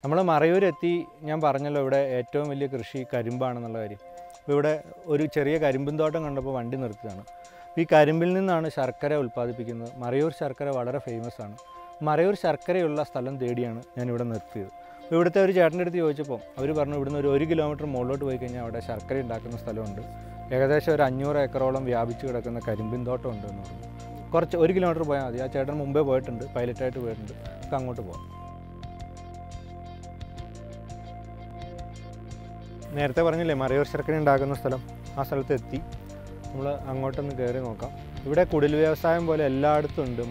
നമ്മൾ മറയൂരെത്തി. ഞാൻ പറഞ്ഞല്ലോ ഇവിടെ ഏറ്റവും വലിയ കൃഷി കരിമ്പാണെന്നുള്ള കാര്യം. അപ്പോൾ ഇവിടെ ഒരു ചെറിയ കരിമ്പിൻ തോട്ടം കണ്ടപ്പോൾ വണ്ടി നിർത്തിയതാണ്. ഈ കരിമ്പിൽ നിന്നാണ് ശർക്കര ഉൽപ്പാദിപ്പിക്കുന്നത്. മറയൂർ ശർക്കര വളരെ ഫേമസ് ആണ്. മറയൂർ ശർക്കരയുള്ള സ്ഥലം തേടിയാണ് ഞാനിവിടെ നിർത്തിയത്. അപ്പോൾ ഇവിടുത്തെ ഒരു ചേട്ടൻ്റെ അടുത്ത് ചോദിച്ചപ്പോൾ അവർ പറഞ്ഞു ഇവിടുന്ന് ഒരു 1 കിലോമീറ്റർ മുകളിലോട്ട് പോയി കഴിഞ്ഞാൽ അവിടെ ശർക്കര ഉണ്ടാക്കുന്ന സ്ഥലമുണ്ട്. ഏകദേശം ഒരു 500 ഏക്കറോളം വ്യാപിച്ച് കിടക്കുന്ന കരിമ്പിൻ തോട്ടം ഉണ്ട് എന്ന് പറഞ്ഞു. കുറച്ച് 1 കിലോമീറ്റർ പോയാൽ മതി. ആ ചേട്ടൻ മുമ്പേ പോയിട്ടുണ്ട്, പൈലറ്റായിട്ട് പോയിട്ടുണ്ട്. നമുക്ക് അങ്ങോട്ട് പോകാം. നേരത്തെ പറഞ്ഞില്ലേ മറയൂർ ശർക്കര ഉണ്ടാക്കുന്ന സ്ഥലം, ആ സ്ഥലത്ത് എത്തി. നമ്മൾ അങ്ങോട്ടൊന്ന് കയറി നോക്കാം. ഇവിടെ കുടിൽ വ്യവസായം പോലെ എല്ലായിടത്തും ഉണ്ട്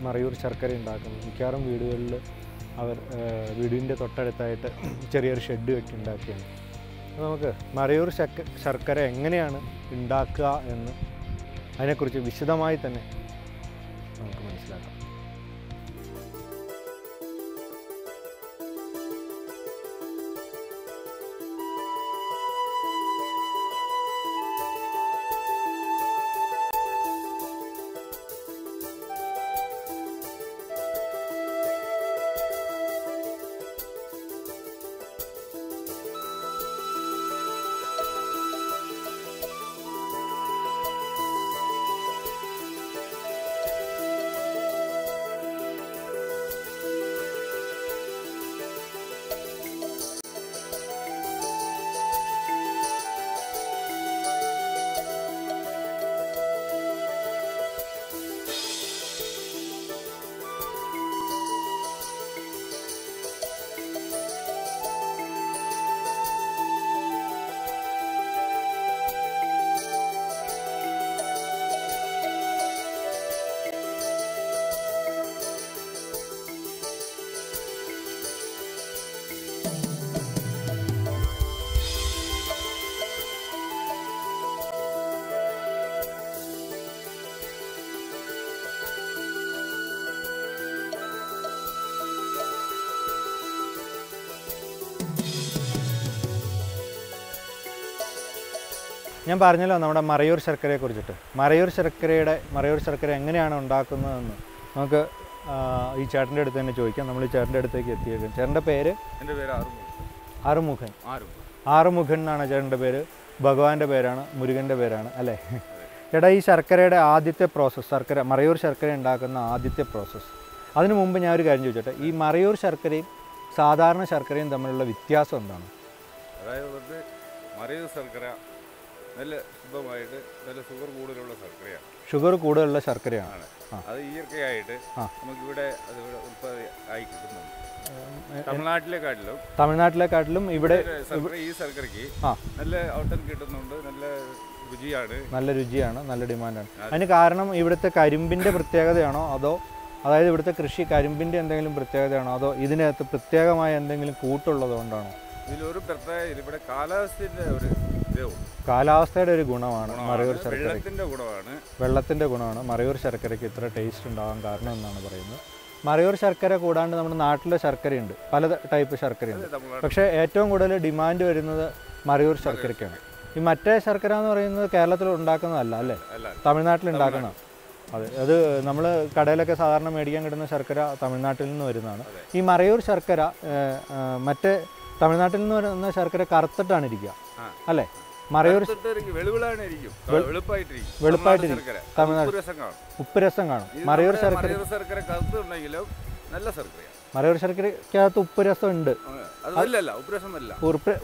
മറയൂർ ശർക്കര ഉണ്ടാക്കുന്നത്. മിക്കവാറും വീടുകളിൽ അവർ വീടിൻ്റെ തൊട്ടടുത്തായിട്ട് ചെറിയൊരു ഷെഡ് കെട്ടി ഉണ്ടാക്കിയാണ്. അപ്പോൾ നമുക്ക് മറയൂർ ശർക്കര എങ്ങനെയാണ് ഉണ്ടാക്കുക എന്ന് അതിനെക്കുറിച്ച് വിശദമായി തന്നെ നമുക്ക് മനസ്സിലാക്കാം. ഞാൻ പറഞ്ഞല്ലോ നമ്മുടെ മറയൂർ ശർക്കരയെക്കുറിച്ചിട്ട്. മറയൂർ ശർക്കര എങ്ങനെയാണ് ഉണ്ടാക്കുന്നതെന്ന് നമുക്ക് ഈ ചേട്ടൻ്റെ അടുത്ത് തന്നെ ചോദിക്കാം. നമ്മൾ ഈ ചേട്ടൻ്റെ അടുത്തേക്ക് എത്തിയേക്കും. ചേട്ടൻ്റെ പേര്? എൻ്റെ പേര് ആറുമുഖൻ. ആറുമുഖൻ എന്നാണ് ചേട്ടൻ്റെ പേര്. ഭഗവാന്റെ പേരാണ്, മുരുകൻ്റെ പേരാണ് അല്ലേ? ചേട്ടാ, ഈ ശർക്കരയുടെ ആദ്യത്തെ പ്രോസസ്സ്, മറയൂർ ശർക്കര ഉണ്ടാക്കുന്ന ആദ്യത്തെ പ്രോസസ്സ്, അതിനു മുമ്പ് ഞാൻ ഒരു കാര്യം ചോദിച്ചോട്ടെ. ഈ മറയൂർ ശർക്കരയും സാധാരണ ശർക്കരയും തമ്മിലുള്ള വ്യത്യാസം എന്താണ്? അതായത് മറയൂർ ശർക്കര നല്ല ശുദ്ധമായിട്ട് നല്ല ഷുഗർ കൂടുതലുള്ള ശർക്കരയാണ്. ഷുഗർ കൂടുതലുള്ള ശർക്കരയാണ്. അത് ഈർക്കയായിട്ട് നമുക്കിവിടെ ആയി കിട്ടുന്നുണ്ട്. തമിഴ്നാട്ടിലെക്കാട്ടിലും ഇവിടെ ഈ ശർക്കരയ്ക്ക് നല്ല ഔട്ടൻ കിട്ടുന്നുണ്ട്. നല്ല രുചിയാണ്, നല്ല ഡിമാൻഡാണ്. അതിന് കാരണം ഇവിടുത്തെ കരിമ്പിൻ്റെ പ്രത്യേകതയാണോ, അതായത് ഇവിടുത്തെ കൃഷി കരിമ്പിൻ്റെ എന്തെങ്കിലും പ്രത്യേകതയാണോ, അതോ ഇതിനകത്ത് പ്രത്യേകമായ എന്തെങ്കിലും കൂട്ടുള്ളതുകൊണ്ടാണോ? ഇതിലൊരു പ്രത്യേക ഇവിടെ കാലാവസ്ഥയുടെ ഒരു ഗുണമാണ് മറയൂർ ശർക്കര. വെള്ളത്തിൻ്റെ ഗുണമാണ് മറയൂർ ശർക്കരയ്ക്ക് ഇത്ര ടേസ്റ്റ് ഉണ്ടാകാൻ കാരണം എന്നാണ് പറയുന്നത്. മറയൂർ ശർക്കര കൂടാണ്ട് നമ്മുടെ നാട്ടിലെ ശർക്കരയുണ്ട്, പല ടൈപ്പ് ശർക്കരയുണ്ട്. പക്ഷേ ഏറ്റവും കൂടുതൽ ഡിമാൻഡ് വരുന്നത് മറയൂർ ശർക്കരയ്ക്കാണ്. ഈ മറ്റേ ശർക്കര എന്ന് പറയുന്നത് കേരളത്തിൽ ഉണ്ടാക്കുന്നതല്ല അല്ലേ, തമിഴ്നാട്ടിൽ ഉണ്ടാക്കുന്നതാണ്. അത് നമ്മൾ കടയിലൊക്കെ സാധാരണ മേടിക്കാൻ കിട്ടുന്ന ശർക്കര തമിഴ്നാട്ടിൽ നിന്ന് വരുന്നതാണ്. ഈ മറയൂർ ശർക്കര മറ്റേ തമിഴ്നാട്ടിൽ നിന്ന് വരുന്ന ശർക്കര കറുത്തിട്ടാണ് ഇരിക്കുക അല്ലേ? മറയൂർ വെളുപ്പായിട്ടിരിക്കും. തമിഴ്നാട് ഉപ്പ് രസം കാണും. മറയൂർ ശർക്കരക്കകത്ത് ഉപ്പ് രസം ഉണ്ട്,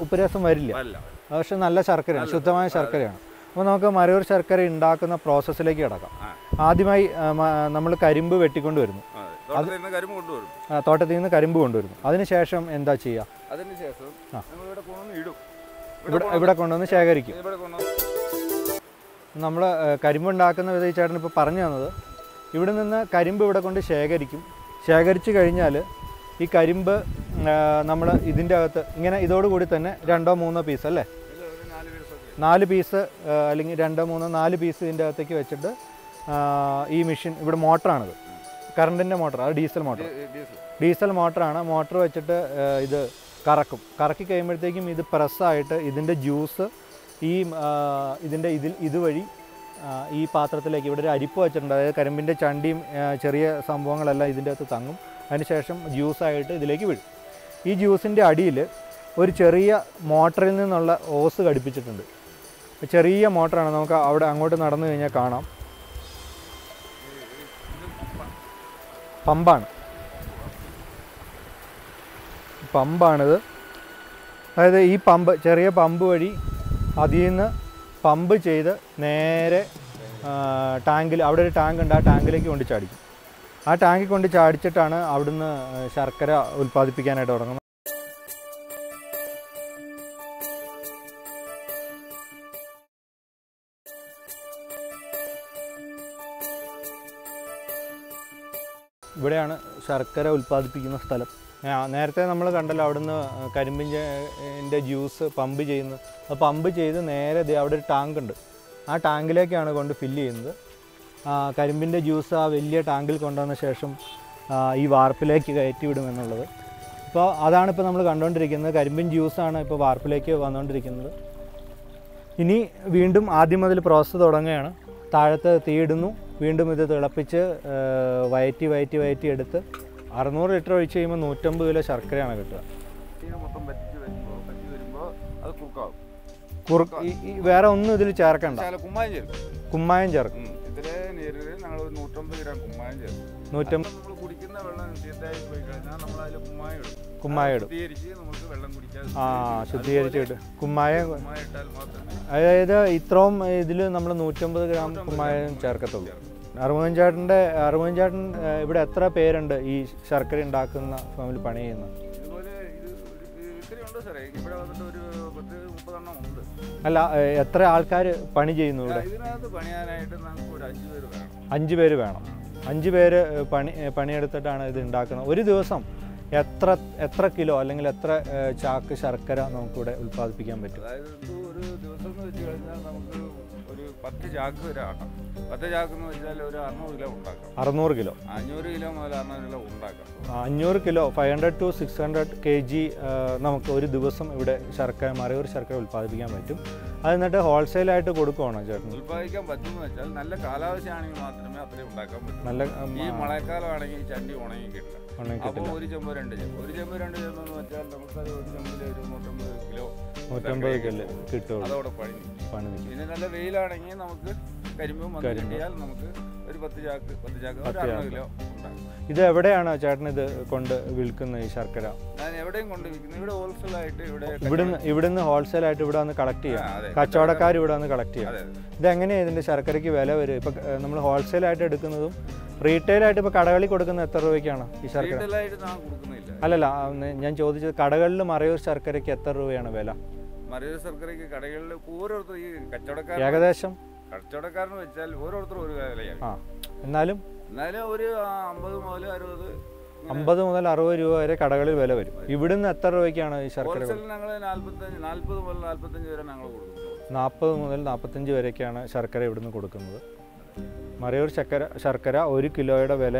ഉപ്പ് രസം വരില്ല. പക്ഷെ നല്ല ശർക്കരയാണ്, ശുദ്ധമായ ശർക്കരയാണ്. അപ്പോൾ നമുക്ക് മറയൂർ ശർക്കര ഉണ്ടാക്കുന്ന പ്രോസസ്സിലേക്ക് കിടക്കാം. ആദ്യമായി നമ്മൾ കരിമ്പ് വെട്ടിക്കൊണ്ട് വരുന്നു, തോട്ടത്തിൽ നിന്ന് കരിമ്പ് കൊണ്ടുവരുന്നു. അതിനുശേഷം എന്താ ചെയ്യുക? ഇവിടെ കൊണ്ടുവന്ന് ശേഖരിക്കും. നമ്മൾ കരിമ്പുണ്ടാക്കുന്ന വിധ ഈ ചേട്ടൻ ഇപ്പോൾ പറഞ്ഞു തന്നത്, ഇവിടെ നിന്ന് കരിമ്പ് ഇവിടെ കൊണ്ട് ശേഖരിച്ച് കഴിഞ്ഞാൽ ഈ കരിമ്പ് നമ്മൾ ഇതിൻ്റെ അകത്ത് ഇങ്ങനെ ഇതോടുകൂടി തന്നെ 2-3 പീസ് അല്ലേ, 4 പീസ് അല്ലെങ്കിൽ 2-3-4 പീസ് ഇതിൻ്റെ അകത്തേക്ക് വെച്ചിട്ട് ഈ മെഷീൻ, ഇവിടെ മോട്ടറാണിത്, കറണ്ടിൻ്റെ മോട്ടർ, അത് ഡീസൽ മോട്ടറാണ്. മോട്ടർ വെച്ചിട്ട് ഇത് കറക്കി കഴിയുമ്പോഴത്തേക്കും ഇത് പ്രസ്സായിട്ട് ഇതിൻ്റെ ജ്യൂസ് ഇതിൻ്റെ ഇതുവഴി ഈ പാത്രത്തിലേക്ക്, ഇവിടെ ഒരു അരിപ്പ് വെച്ചിട്ടുണ്ട്, അതായത് കരിമ്പിൻ്റെ ചണ്ടിയും ചെറിയ സംഭവങ്ങളെല്ലാം ഇതിൻ്റെ അകത്ത് തങ്ങും. അതിനുശേഷം ജ്യൂസായിട്ട് ഇതിലേക്ക് വീഴും. ഈ ജ്യൂസിൻ്റെ അടിയിൽ ഒരു ചെറിയ മോട്ടറിൽ നിന്നുള്ള ഓസ് ഘടിപ്പിച്ചിട്ടുണ്ട്. ചെറിയ മോട്ടറാണ്, നമുക്ക് അവിടെ അങ്ങോട്ട് നടന്നു കഴിഞ്ഞാൽ കാണാം. പമ്പാണിത്. അതായത് ഈ പമ്പ്, ചെറിയ പമ്പ് വഴി അതിൽ നിന്ന് പമ്പ് ചെയ്ത് നേരെ ടാങ്കിൽ, അവിടെ ഒരു ടാങ്ക് ഉണ്ട്, ആ ടാങ്കിലേക്ക് കൊണ്ട് ചാടിക്കും. ആ ടാങ്കിൽ കൊണ്ട് ചാടിച്ചിട്ടാണ് അവിടുന്ന് ശർക്കര ഉൽപ്പാദിപ്പിക്കാനായിട്ട് തുടങ്ങുന്നത്. ഇവിടെയാണ് ശർക്കര ഉൽപ്പാദിപ്പിക്കുന്ന സ്ഥലം. നേരത്തെ നമ്മൾ കണ്ടല്ലോ അവിടുന്ന് കരിമ്പിൻ്റെ ജ്യൂസ് പമ്പ് ചെയ്യുന്നത്. അത് പമ്പ് ചെയ്ത് നേരെ അവിടെ ഒരു ടാങ്ക് ഉണ്ട്, ആ ടാങ്കിലേക്കാണ് കൊണ്ട് ഫില്ല് ചെയ്യുന്നത്. കരിമ്പിൻ്റെ ജ്യൂസ് ആ വലിയ ടാങ്കിൽ കൊണ്ടുവന്ന ശേഷം ഈ വാർപ്പിലേക്ക് കയറ്റി വിടുമെന്നുള്ളത്. അപ്പോൾ അതാണിപ്പോൾ നമ്മൾ കണ്ടുകൊണ്ടിരിക്കുന്നത്. കരിമ്പിൻ ജ്യൂസാണ് ഇപ്പോൾ വാർപ്പിലേക്ക് വന്നുകൊണ്ടിരിക്കുന്നത്. ഇനി വീണ്ടും ആദ്യം മുതൽ പ്രോസസ്സ് തുടങ്ങുകയാണ്. താഴത്ത് തീയിടുന്നു, വീണ്ടും ഇത് തിളപ്പിച്ച് വയറ്റി എടുത്ത് 600 ലിറ്റർ ഒഴിച്ച് കഴിയുമ്പോൾ 150 കിലോ ശർക്കരയാണ് കിട്ടുക. വേറെ ഒന്നും ഇതിൽ ചേർക്കണ്ട, കുമ്മായം ചേർക്കും. 150 കുമ്മായം ഇടും. ശുദ്ധീകരിച്ചിട്ട് കുമ്മായം, അതായത് ഇത്രയും ഇതിൽ നമ്മൾ 150 ഗ്രാം കുമ്മായം ചേർക്കത്തുള്ളൂ. അറുമുഖൻ ചേട്ടൻ ഇവിടെ എത്ര പേരുണ്ട് ഈ ശർക്കര ഉണ്ടാക്കുന്ന ഫാമിൽ പണി ചെയ്യുന്ന? അല്ല, എത്ര ആൾക്കാർ പണി ചെയ്യുന്നു ഇവിടെ? 5 പേര് വേണം. 5 പേര് പണിയെടുത്തിട്ടാണ് ഇത് ഉണ്ടാക്കുന്നത്. ഒരു ദിവസം എത്ര കിലോ അല്ലെങ്കിൽ എത്ര ചാക്ക് ശർക്കര നമുക്കിവിടെ ഉൽപ്പാദിപ്പിക്കാൻ പറ്റും? ഒരു ദിവസം എന്ന് വെച്ച് കഴിഞ്ഞാൽ നമുക്ക് ഒരു 10 ചാക്ക് വരെ ആക്കാം. 10 ചാക്ക് എന്ന് വെച്ചാൽ ഒരു 600 കിലോ ഉണ്ടാക്കാം. 600 കിലോ, 500 കിലോ മുതൽ 600 കിലോ ഉണ്ടാക്കാം. 500 കിലോ 500 to 600 kg നമുക്ക് ഒരു ദിവസം ഇവിടെ ശർക്കര, മറയൂർ ശർക്കര ഉൽപ്പാദിപ്പിക്കാൻ പറ്റും. അത് എന്നിട്ട് ഹോൾസെയിലായിട്ട് കൊടുക്കുവാണോ ചേട്ടൻ? ഉൽപ്പാദിക്കാൻ പറ്റുമെന്ന് വെച്ചാൽ നല്ല കാലാവസ്ഥയാണെങ്കിൽ മാത്രമേ അത്രയും ഉണ്ടാക്കാൻ പറ്റൂ. നല്ല ഈ മഴക്കാലമാണെങ്കിൽ ചണ്ടി ഉണങ്ങി കിട്ടില്ല. അപ്പോൾ ഒരു ചെമ്പ് 2 ചെമ്പ് എന്ന് വെച്ചാൽ നമുക്കത് ഒരു ചെമ്പിൽ ഒരു 150 കിലോ കിട്ടും. അതോടെ പണി. പിന്നെ നല്ല വെയിലാണെങ്കിൽ നമുക്ക് കരിമ്പും കിട്ടിയാൽ നമുക്ക് ഒരു 10 ചാക്ക് 600 കിലോ ഉണ്ടാകും. ഇത് എവിടെയാണ് ചേട്ടൻ ഇത് കൊണ്ട് വിൽക്കുന്നത് ഈ ശർക്കര? ഞാൻ എവിടെയും കൊണ്ട് വിൽക്കുന്നത്. ഇവിടെ ഹോൾസെയിലായിട്ട് ഇവിടുന്ന് ഹോൾസെയിലായിട്ട് ഇവിടെ വന്ന് കളക്ട് ചെയ്യാം. കച്ചവടക്കാർ ഇവിടെ വന്ന് കളക്ട് ചെയ്യാം. ഇതെങ്ങനെയാണ് ഇതിൻ്റെ ശർക്കരയ്ക്ക് വില വരും? ഇപ്പം നമ്മൾ ഹോൾസെയിലായിട്ട് എടുക്കുന്നതും റീറ്റെയിലായിട്ട് ഇപ്പോൾ കടകളിൽ കൊടുക്കുന്നത് എത്ര രൂപയ്ക്കാണ് ഈ ശർക്കര? അല്ലല്ല, ഞാൻ ചോദിച്ചത് കടകളിൽ മറയൂർ ശർക്കരയ്ക്ക് എത്ര രൂപയാണ് വില? മറയൂർ ശർക്കരയ്ക്ക് കടകളിൽ ഓരോരുത്തർ ഈ കച്ചവടക്കാർ ഏകദേശം കച്ചവടക്കാരെന്ന് വെച്ചാൽ ഓരോരുത്തരും ഒരു വിലയാണ്. എന്നാലും ഒരു 50 മുതൽ 60 50 മുതൽ 60 രൂപ വരെ കടകളിൽ വില വരും. ഇവിടുന്ന് എത്ര രൂപയ്ക്കാണ് ഈ ശർക്കര? 40 മുതൽ 45 വരെ ഞങ്ങൾ കൊടുക്കുന്നത്. 40 മുതൽ 45 വരെയൊക്കെയാണ് ശർക്കര ഇവിടുന്ന് കൊടുക്കുന്നത്. മറയൂർ ശർക്കര 1 കിലോയുടെ വില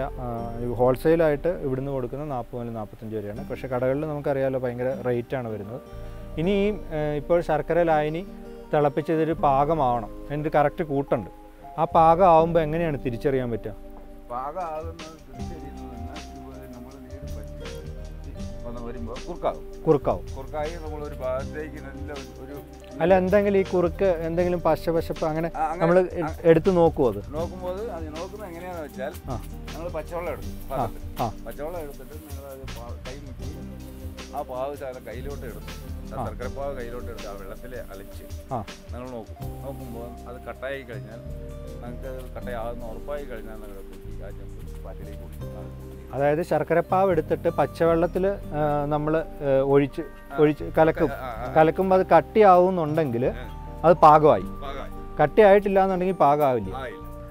ഹോൾസെയിലായിട്ട് ഇവിടുന്ന് കൊടുക്കുന്നത് 40 മുതൽ 45 വരെയാണ്. പക്ഷേ കടകളിൽ നമുക്കറിയാമല്ലോ ഭയങ്കര റേറ്റാണ് വരുന്നത്. ഇനി ഇപ്പോൾ ശർക്കര ലായനി തിളപ്പിച്ചതൊരു പാകമാവണം, അതിൻ്റെ കറക്റ്റ് കൂട്ടുണ്ട്. ആ പാകം ആവുമ്പോൾ എങ്ങനെയാണ് തിരിച്ചറിയാൻ പറ്റുക? കുറുക്കായി നമ്മളൊരു ഭാഗത്തേക്ക് നല്ല ഒരു അല്ല, എന്തെങ്കിലും ഈ കുറുക്ക് എന്തെങ്കിലും പശപ്പ് അങ്ങനെ നമ്മൾ എടുത്ത് നോക്കുമോ? അത് നോക്കുമ്പോൾ നോക്കുന്നത് എങ്ങനെയാണെന്ന് വെച്ചാൽ നമ്മൾ പച്ചവെള്ളം എടുക്കും. പച്ചവെള്ളം എടുത്തിട്ട് നിങ്ങൾ കൈ മുക്കി ആ പാവ് കയ്യിലോട്ട് എടുത്തു, ശർക്കരപ്പാവ് കയ്യിലോട്ട് എടുത്ത് ആ വെള്ളത്തിൽ അലച്ച് നിങ്ങൾ നോക്കുമ്പോൾ അത് കട്ടായി കഴിഞ്ഞാൽ നിങ്ങൾക്ക് കട്ടയാകുന്ന ഉറപ്പായി കഴിഞ്ഞാൽ നിങ്ങൾ ആ ചെമ്പ് പാറ്റിലേക്ക് കൊടുക്കും. അതായത് ശർക്കരപ്പാവ് എടുത്തിട്ട് പച്ചവെള്ളത്തിൽ നമ്മൾ ഒഴിച്ച് കലക്കുമ്പോൾ അത് കട്ടിയാവുന്നുണ്ടെങ്കിൽ അത് പാകമായി. കട്ടിയായിട്ടില്ല എന്നുണ്ടെങ്കിൽ പാകമാവില്ല.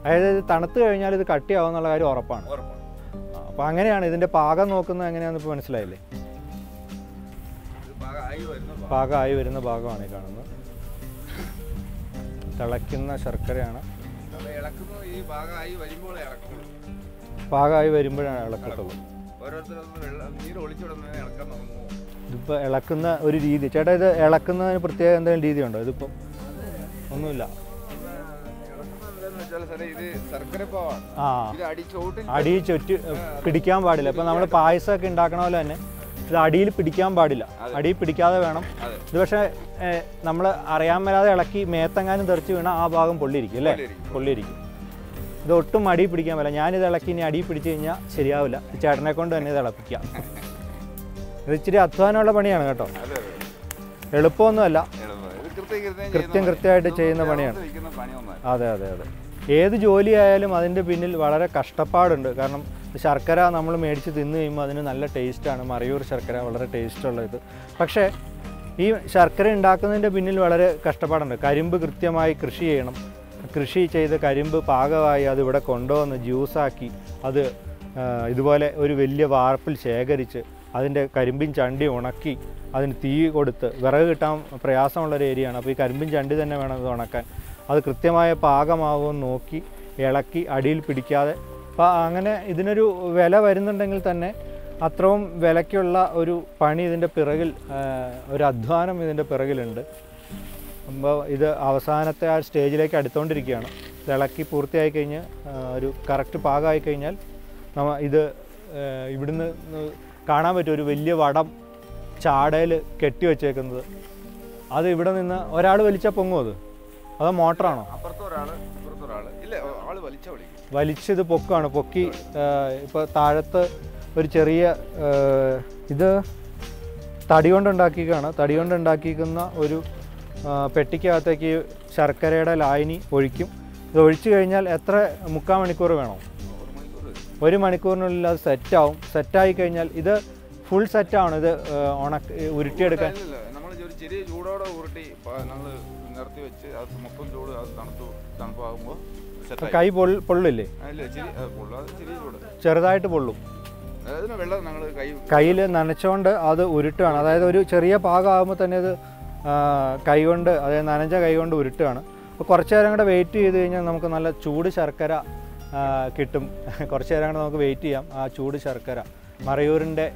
അതായത് തണുത്ത് കഴിഞ്ഞാൽ ഇത് കട്ടിയാവുന്നുള്ള കാര്യം ഉറപ്പാണ്. അപ്പോൾ അങ്ങനെയാണ് ഇതിൻ്റെ പാകം നോക്കുന്നത്. എങ്ങനെയാണെന്ന് ഇപ്പോൾ മനസ്സിലായില്ലേ? പാകമായി വരുന്ന ഭാഗമാണ് ഈ കാണുന്നത്. തിളയ്ക്കുന്ന ശർക്കരയാണ്. പാകമായി വരുമ്പോഴാണ് ഇളക്കത്തുള്ളൂ. ഇതിപ്പോൾ ഇളക്കുന്ന ഒരു രീതി ചേട്ടാ, ഇത് ഇളക്കുന്നതിന് പ്രത്യേക എന്തെങ്കിലും രീതിയുണ്ടോ? ഇതിപ്പം ഒന്നുമില്ല. അടി ചുറ്റി പിടിക്കാൻ പാടില്ല. ഇപ്പം നമ്മൾ പായസമൊക്കെ ഉണ്ടാക്കണ പോലെ തന്നെ ഇത് അടിയിൽ പിടിക്കാൻ പാടില്ല, അടിയിൽ പിടിക്കാതെ വേണം ഇത്. പക്ഷേ നമ്മൾ അറിയാൻ മേലാതെ ഇളക്കി മേത്തെങ്ങാനും തെറിച്ച് വീണാൽ ആ ഭാഗം പൊള്ളിയിരിക്കും അല്ലേ, പൊള്ളിയിരിക്കും. ഇത് ഒട്ടും അടിയിൽ പിടിക്കാൻ പറ്റില്ല. ഞാനിത് ഇളക്കി ഇനി അടിയിൽ പിടിച്ച് കഴിഞ്ഞാൽ ശരിയാവില്ല. ചേട്ടനെ കൊണ്ട് തന്നെ ഇത് ഇളപ്പിക്കാം. ഇത് ഇച്ചിരി അധ്വാനമുള്ള പണിയാണ് കേട്ടോ, എളുപ്പമൊന്നുമല്ല, കൃത്യമായിട്ട് ചെയ്യുന്ന പണിയാണ്. അതെ അതെ അതെ, ഏത് ജോലിയായാലും അതിൻ്റെ പിന്നിൽ വളരെ കഷ്ടപ്പാടുണ്ട്. കാരണം ശർക്കര നമ്മൾ മേടിച്ച് തിന്നു കഴിയുമ്പോൾ അതിന് നല്ല ടേസ്റ്റാണ്. മറയൂർ ശർക്കര വളരെ ടേസ്റ്റുള്ള ഇത്. പക്ഷേ ഈ ശർക്കര ഉണ്ടാക്കുന്നതിൻ്റെ പിന്നിൽ വളരെ കഷ്ടപ്പാടുണ്ട്. കരിമ്പ് കൃത്യമായി കൃഷി ചെയ്യണം. കൃഷി ചെയ്ത് കരിമ്പ് പാകമായി അതിവിടെ കൊണ്ടുവന്ന് ജ്യൂസാക്കി അത് ഇതുപോലെ ഒരു വലിയ വാർപ്പിൽ ശേഖരിച്ച് അതിൻ്റെ കരിമ്പിൻ ചണ്ടി ഉണക്കി അതിന് തീ കൊടുത്ത്, വിറക് കിട്ടാൻ പ്രയാസമുള്ളൊരു ഏരിയയാണ്. അപ്പോൾ ഈ കരിമ്പിൻ ചണ്ടി തന്നെ വേണം ഇത് ഉണക്കാൻ. അത് കൃത്യമായ പാകമാകുമെന്ന് നോക്കി ഇളക്കി അടിയിൽ പിടിക്കാതെ. അപ്പോൾ അങ്ങനെ ഇതിനൊരു വില വരുന്നുണ്ടെങ്കിൽ തന്നെ അത്രയും വിലയ്ക്കുള്ള ഒരു പണി ഇതിൻ്റെ പിറകിൽ, ഒരു അധ്വാനം ഇതിൻ്റെ പിറകിലുണ്ട്. അപ്പോൾ ഇത് അവസാനത്തെ ആ സ്റ്റേജിലേക്ക് അടുത്തുകൊണ്ടിരിക്കുകയാണ്. ഇളക്കി പൂർത്തിയായി കഴിഞ്ഞ് ഒരു കറക്റ്റ് പാകമായി കഴിഞ്ഞാൽ ഇത് ഇവിടുന്ന് കാണാൻ പറ്റും ഒരു വലിയ വടം ചാടയിൽ കെട്ടി വെച്ചേക്കുന്നത്. അത് ഇവിടെ നിന്ന് ഒരാൾ വലിച്ചാൽ പൊങ്ങും അത്, അതോ മോട്ടറാണോ? വലിച്ചത് പൊക്കാണ്. പൊക്കി ഇപ്പോൾ താഴത്ത് ഒരു ചെറിയ ഇത് തടി കൊണ്ടുണ്ടാക്കിയാണ്. തടി കൊണ്ടുണ്ടാക്കിക്കുന്ന ഒരു പെട്ടിക്കകത്തേക്ക് ശർക്കരയുടെ ലായനി ഒഴിക്കും. ഇത് ഒഴിച്ചു കഴിഞ്ഞാൽ എത്ര 3/4 മണിക്കൂർ വേണം? 1 മണിക്കൂറിനുള്ളിൽ അത് സെറ്റാവും. സെറ്റായി കഴിഞ്ഞാൽ ഇത് ഫുൾ സെറ്റാണ്. ഇത് ഉരുട്ടിയെടുക്കാൻ ചെറിയ ചൂടോടെ ഉരുട്ടി നമ്മൾ നിർത്തി വെച്ച് അത് മൊത്തം ചൂട് അത് തണുപ്പാകുമ്പോൾ കൈ പൊള്ളില്ലേ? ചെറുതായിട്ട് പൊള്ളും. കയ്യിൽ നനച്ചുകൊണ്ട് അത് ഉരുട്ടുകയാണ്. അതായത് ഒരു ചെറിയ പാകമാകുമ്പോൾ തന്നെ അത് കൈ കൊണ്ട്, അതായത് നനഞ്ഞ കൈ കൊണ്ട് ഉരുട്ടുകയാണ്. അപ്പോൾ കുറച്ച് നേരം കൂടെ വെയിറ്റ് ചെയ്ത് കഴിഞ്ഞാൽ നമുക്ക് നല്ല ചൂട് ശർക്കര കിട്ടും. കുറച്ച് നേരം കൂടെ നമുക്ക് വെയിറ്റ് ചെയ്യാം. ആ ചൂട് ശർക്കര മറയൂരിൻ്റെ,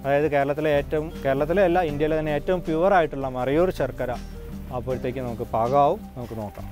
അതായത് കേരളത്തിലെ അല്ല ഇന്ത്യയിലെ തന്നെ ഏറ്റവും പ്യുവറായിട്ടുള്ള മറയൂർ ശർക്കര അപ്പോഴത്തേക്ക് നമുക്ക് പാകമാവും. നമുക്ക് നോക്കാം.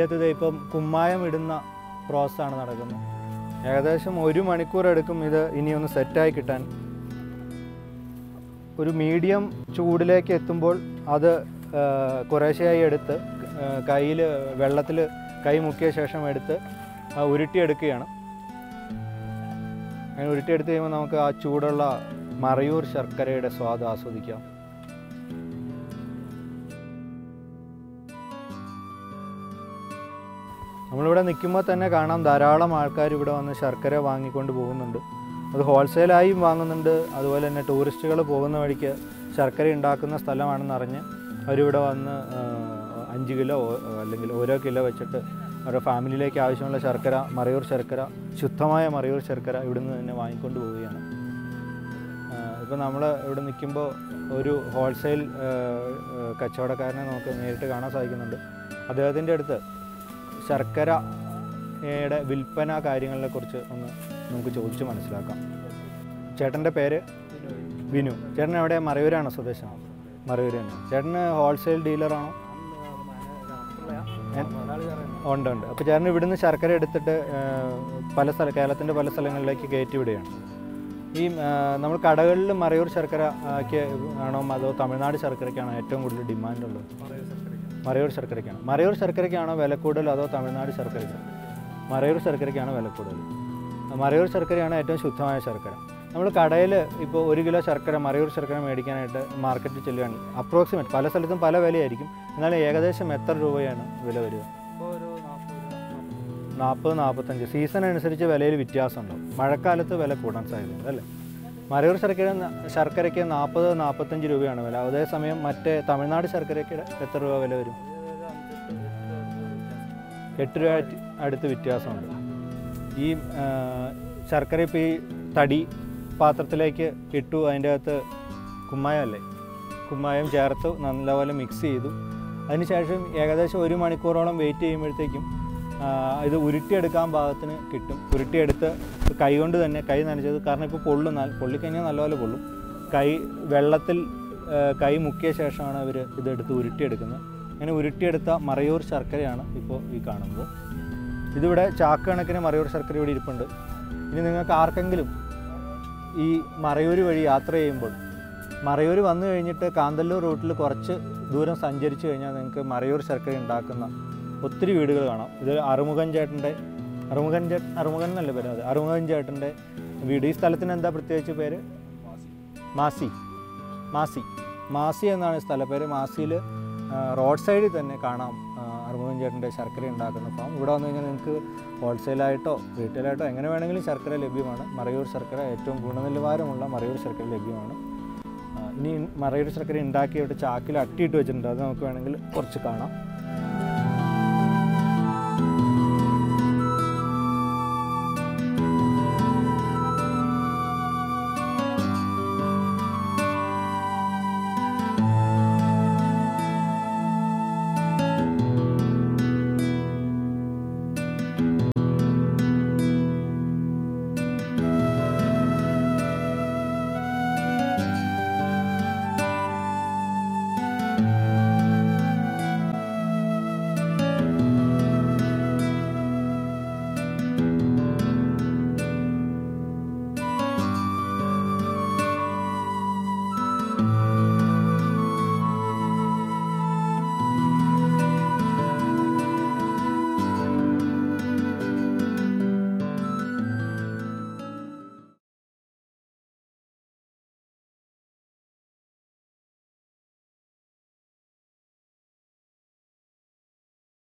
അതിൻ്റെ അകത്ത് ഇപ്പം കുമ്മായം ഇടുന്ന പ്രോസസ്സാണ് നടക്കുന്നത്. ഏകദേശം 1 മണിക്കൂർ എടുക്കും ഇത് ഇനി ഒന്ന് സെറ്റായി കിട്ടാൻ. ഒരു മീഡിയം ചൂടിലേക്ക് എത്തുമ്പോൾ അത് കുറേശ്ശെയായി എടുത്ത് കയ്യിൽ വെള്ളത്തിൽ കൈ മുക്കിയ ശേഷം എടുത്ത് ഉരുട്ടിയെടുക്കുകയാണ്. അങ്ങനെ ഉരുട്ടിയെടുത്ത് കഴിയുമ്പോൾ നമുക്ക് ആ ചൂടുള്ള മറയൂർ ശർക്കരയുടെ സ്വാദ് ആസ്വദിക്കാം. നമ്മളിവിടെ നിൽക്കുമ്പോൾ തന്നെ കാണാം ധാരാളം ആൾക്കാർ ഇവിടെ വന്ന് ശർക്കര വാങ്ങിക്കൊണ്ട് പോകുന്നുണ്ട്. അത് ഹോൾസെയിലായും വാങ്ങുന്നുണ്ട്. അതുപോലെ തന്നെ ടൂറിസ്റ്റുകൾ പോകുന്ന വഴിക്ക് ശർക്കര ഉണ്ടാക്കുന്ന സ്ഥലമാണെന്ന് അറിഞ്ഞ് അവരിവിടെ വന്ന് 5 കിലോ അല്ലെങ്കിൽ ഓരോ കിലോ വെച്ചിട്ട് അവരുടെ ഫാമിലിയിലേക്ക് ആവശ്യമുള്ള ശർക്കര, മറയൂർ ശർക്കര, ശുദ്ധമായ മറയൂർ ശർക്കര ഇവിടുന്ന് തന്നെ വാങ്ങിക്കൊണ്ട് പോവുകയാണ്. ഇപ്പോൾ നമ്മൾ ഇവിടെ നിൽക്കുമ്പോൾ ഒരു ഹോൾസെയിൽ കച്ചവടക്കാരനെ നമുക്ക് നേരിട്ട് കാണാൻ സാധിക്കുന്നുണ്ട്. അദ്ദേഹത്തിൻ്റെ അടുത്ത് ശർക്കരയുടെ വിൽപ്പന കാര്യങ്ങളെക്കുറിച്ച് ഒന്ന് നമുക്ക് ചോദിച്ച് മനസ്സിലാക്കാം. ചേട്ടൻ്റെ പേര് വിനു. ചേട്ടൻ എവിടെ? മറയൂരാണോ സ്വദേശം? മറയൂർ തന്നെ. ചേട്ടന് ഹോൾസെയിൽ ഡീലറാണോ? ഉണ്ട്. അപ്പോൾ ചേട്ടൻ ഇവിടുന്ന് ശർക്കര എടുത്തിട്ട് കേരളത്തിൻ്റെ പല സ്ഥലങ്ങളിലേക്ക് കയറ്റി വിടുകയാണ്. ഈ നമ്മൾ കടകളിൽ മറയൂർ ശർക്കരയ്ക്ക് ആണോ അതോ തമിഴ്നാട് ശർക്കരയ്ക്കാണോ ഏറ്റവും കൂടുതൽ ഡിമാൻഡുള്ളത്? മറയൂർ ശർക്കരയ്ക്കാണ്. മറയൂർ ശർക്കരയ്ക്കാണോ വില കൂടുതൽ അതോ തമിഴ്നാട് ശർക്കരയ്ക്കാണ്? മറയൂർ ശർക്കരയ്ക്കാണ് വില കൂടുതൽ. മറയൂർ ശർക്കരയാണ് ഏറ്റവും ശുദ്ധമായ ശർക്കര. നമ്മൾ കടയിൽ ഇപ്പോൾ 1 കിലോ ശർക്കര, മറയൂർ ശർക്കര മേടിക്കാനായിട്ട് മാർക്കറ്റിൽ ചെല്ലുകയാണ്. അപ്രോക്സിമേറ്റ് പല സ്ഥലത്തും പല വിലയായിരിക്കും. എന്നാൽ ഏകദേശം എത്ര രൂപയാണ് വില വരിക? 40-45. സീസൺ അനുസരിച്ച് വിലയിൽ വ്യത്യാസമുണ്ടാവും. മഴക്കാലത്ത് വില കൂടാൻ സാധ്യതയുണ്ട് അല്ലേ? മറയൂർ ശർക്കരയ്ക്ക് 40-45 രൂപയാണ് വില. അതേസമയം മറ്റേ തമിഴ്നാട് ശർക്കരയ്ക്ക് എത്ര രൂപ വില വരും? 8 രൂപ അടുത്ത് വ്യത്യാസമുണ്ട്. ഈ ശർക്കര ഇപ്പോൾ ഈ തടി പാത്രത്തിലേക്ക് ഇട്ടു, അതിൻ്റെ അകത്ത് കുമ്മായം ചേർത്ത് നല്ലപോലെ മിക്സ് ചെയ്തു. അതിനുശേഷം ഏകദേശം 1 മണിക്കൂറോളം വെയിറ്റ് ചെയ്യുമ്പോഴത്തേക്കും ഇത് ഉരുട്ടിയെടുക്കാൻ പാകത്തിന് കിട്ടും. ഉരുട്ടിയെടുത്ത് കൈ കൊണ്ട് തന്നെ, കൈ നനച്ചത് കാരണം ഇപ്പോൾ പൊള്ളിക്കഴിഞ്ഞാൽ നല്ലപോലെ പൊള്ളും. വെള്ളത്തിൽ കൈ മുക്കിയ ശേഷമാണ് ഇവർ ഇതെടുത്ത് ഉരുട്ടിയെടുക്കുന്നത്. അങ്ങനെ ഉരുട്ടിയെടുത്ത മറയൂർ ശർക്കരയാണ് ഇപ്പോൾ ഈ കാണുന്നത്. ഇതിവിടെ ചാക്ക് കണക്കിന് മറയൂർ ശർക്കര ഇവിടെ ഇരിപ്പുണ്ട്. ഇനി നിങ്ങൾക്ക് ആർക്കെങ്കിലും ഈ മറയൂർ വഴി യാത്ര ചെയ്യുമ്പോൾ, മറയൂർ വന്നു കഴിഞ്ഞിട്ട് കാന്തല്ലൂർ റൂട്ടിൽ കുറച്ച് ദൂരം സഞ്ചരിച്ചു കഴിഞ്ഞാൽ നിങ്ങൾക്ക് മറയൂർ ശർക്കര ഉണ്ടാക്കുന്ന ഒത്തിരി വീടുകൾ കാണാം. ഇത് അറുമുഖൻ എന്നല്ലേ പേര്? അത് അറുമുഖൻ ചേട്ടൻ്റെ വീട്. ഈ സ്ഥലത്തിന് എന്താ പ്രത്യേകിച്ച് പേര്? മാസി എന്നാണ് സ്ഥലപ്പേര്. മാസിയിൽ റോഡ് സൈഡിൽ തന്നെ കാണാം അറുമുഖൻ ചേട്ടൻ്റെ ശർക്കര ഉണ്ടാക്കുന്ന ഫാം. ഇവിടെ വന്നു കഴിഞ്ഞാൽ നിങ്ങൾക്ക് ഹോൾസെയിലായിട്ടോ റീറ്റെയിലായിട്ടോ എങ്ങനെ വേണമെങ്കിലും ശർക്കര ലഭ്യമാണ്. മറയൂർ ശർക്കര ഏറ്റവും ഗുണനിലവാരമുള്ള മറയൂർ ശർക്കര ലഭ്യമാണ്. ഇനി മറയൂർ ശർക്കര ഉണ്ടാക്കി ഇവിടെ ചാക്കിൽ അട്ടിയിട്ട് വെച്ചിട്ടുണ്ട്. അത് നമുക്ക് വേണമെങ്കിൽ കുറച്ച് കാണാം.